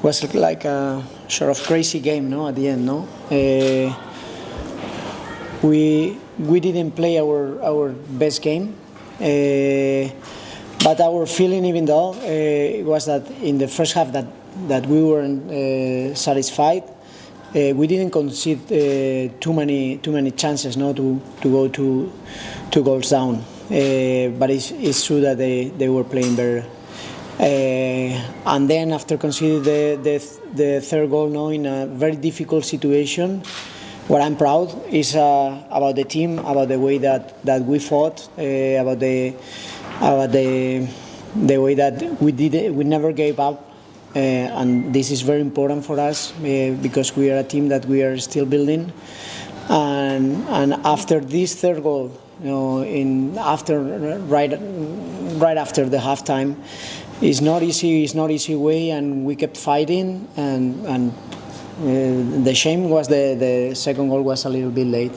Was like a sort of crazy game, no? At the end, no. We didn't play our best game, but our feeling, even though, was that in the first half that we weren't satisfied. We didn't concede too many chances, no, to go two goals down. But it's true that they were playing better. And then after conceding the third goal, no, in a very difficult situation, what I'm proud is about the team, about the way that we fought, about the way that we never gave up. And this is very important for us because we are a team that we are still building. And after this third goal, you know, right after the halftime, it's not easy way, and we kept fighting. And the shame was the second goal was a little bit late.